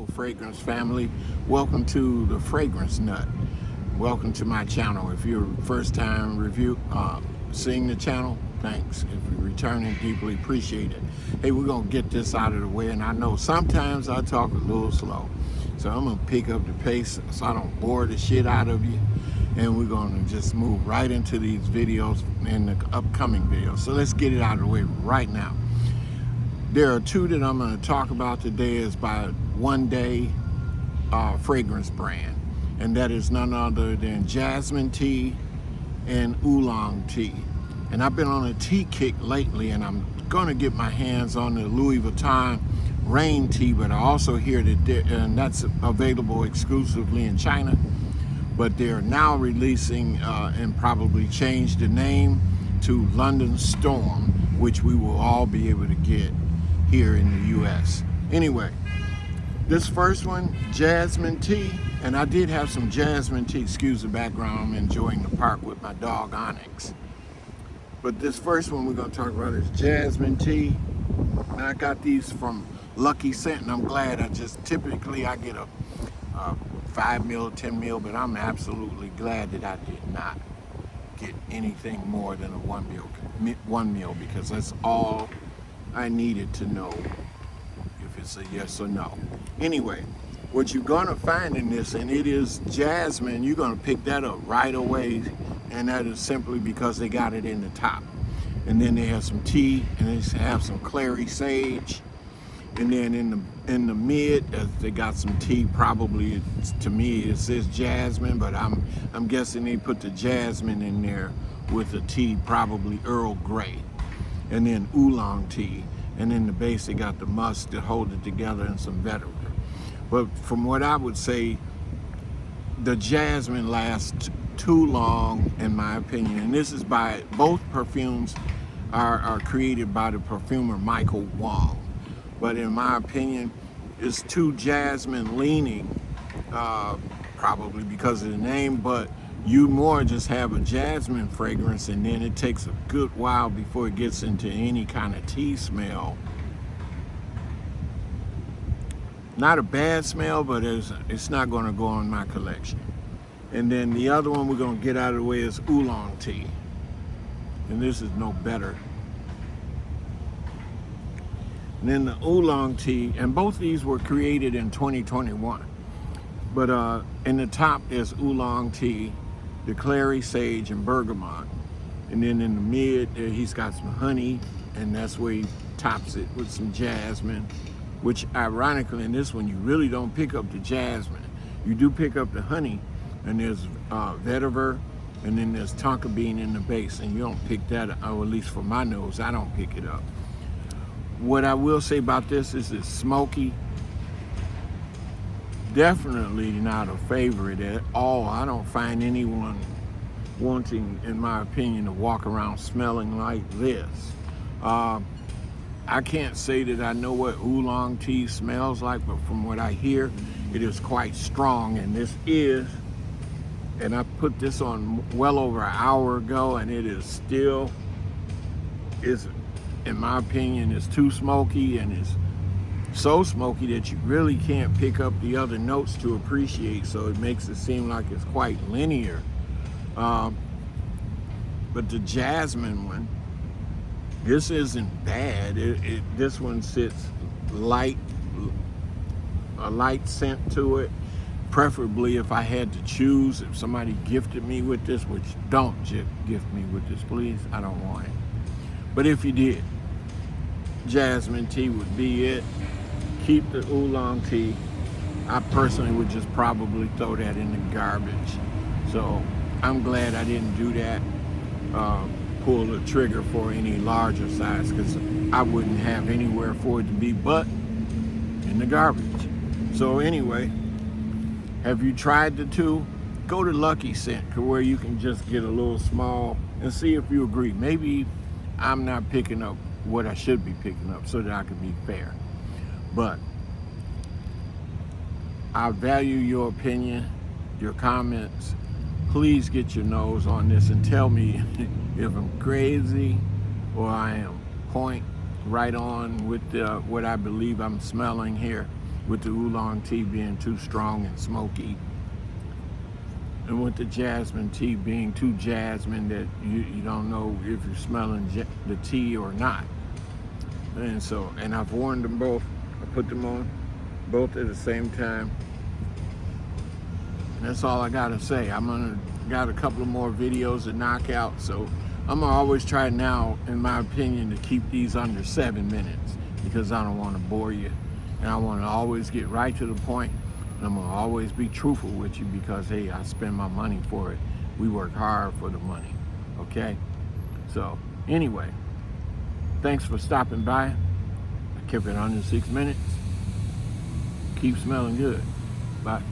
Hello fragrance family, welcome to the Fragrance Nut. Welcome to my channel. If you're first time seeing the channel, thanks. If you're returning, deeply appreciate it. Hey, we're gonna get this out of the way, and I know sometimes I talk a little slow, so I'm gonna pick up the pace so I don't bore the shit out of you, and we're gonna just move right into these videos and the upcoming videos. So let's get it out of the way right now. There are two that I'm going to talk about today is by one day fragrance brand, and that is none other than Jasmine tea and Oolong tea. And I've been on a tea kick lately, and I'm going to get my hands on the Louis Vuitton Rain tea, but I also hear that and that's available exclusively in China, but they're now releasing and probably change the name to London Storm, which we will all be able to get here in the US. Anyway, this first one, Jasmine tea, and I did have some Jasmine tea. Excuse the background, I'm enjoying the park with my dog Onyx. But this first one we're going to talk about is Jasmine tea, and I got these from Lucky Scent, and I'm glad. I get a 5 mil, 10 mil, but I'm absolutely glad that I did not get anything more than a 1 mil, because that's all I needed to know if it's a yes or no. Anyway, what you're gonna find in this, and it is jasmine, you're gonna pick that up right away, and that is simply because they got it in the top. And then they have some tea, and they have some clary sage, and then in the mid, they got some tea. Probably, to me, it says jasmine, but I'm guessing they put the jasmine in there with the tea, probably Earl Grey. And then oolong tea, and in the base they got the musk to hold it together and some vetiver. But from what I would say, the jasmine lasts too long, in my opinion. And this is by, both perfumes are created by the perfumer Michael Wong. But in my opinion, it's too jasmine leaning, probably because of the name, but you more just have a jasmine fragrance, and then it takes a good while before it gets into any kind of tea smell. Not a bad smell, but it's not going to go in my collection. And then the other one we're going to get out of the way is oolong tea, and this is no better. And then the oolong tea, and both these were created in 2021. But in the top is oolong tea, the clary sage and bergamot, and then in the mid he's got some honey, and that's where he tops it with some jasmine, which ironically in this one you really don't pick up the jasmine. You do pick up the honey, and there's vetiver, and then there's tonka bean in the base, and you don't pick that up, or at least for my nose, I don't pick it up. What I will say about this is it's smoky. Definitely not a favorite at all. I don't find anyone wanting, in my opinion, to walk around smelling like this. I can't say that I know what oolong tea smells like, but from what I hear, it is quite strong. And this is, and I put this on well over an hour ago, and it is still, in my opinion, it's too smoky, and it's so smoky that you really can't pick up the other notes to appreciate, so it makes it seem like it's quite linear. But the jasmine one, this isn't bad. This one sits light, a light scent to it. Preferably, if I had to choose, if somebody gifted me with this, which don't gift me with this, please, I don't want it. But if you did, jasmine tea would be it. Keep the oolong tea. I personally would just probably throw that in the garbage. So I'm glad I didn't do that, pull the trigger for any larger size, because I wouldn't have anywhere for it to be but in the garbage. So anyway, have you tried the two? Go to Lucky Scent, where you can just get a little small, and see if you agree. Maybe I'm not picking up what I should be picking up, so that I can be fair. But I value your opinion, your comments. Please get your nose on this and tell me if I'm crazy or I am point right on with what I believe I'm smelling here. with the Oolong tea being too strong and smoky, and with the jasmine tea being too jasmine that you don't know if you're smelling the tea or not. And I've warned them both. I put them on both at the same time. And that's all I gotta say. Got a couple of more videos to knock out, so I'm gonna always try now, in my opinion, to keep these under 7 minutes, because I don't want to bore you, and I want to always get right to the point, and I'm gonna always be truthful with you, because hey, I spend my money for it. We work hard for the money. Okay? So anyway, thanks for stopping by. I kept it under 6 minutes. Keep smelling good. Bye.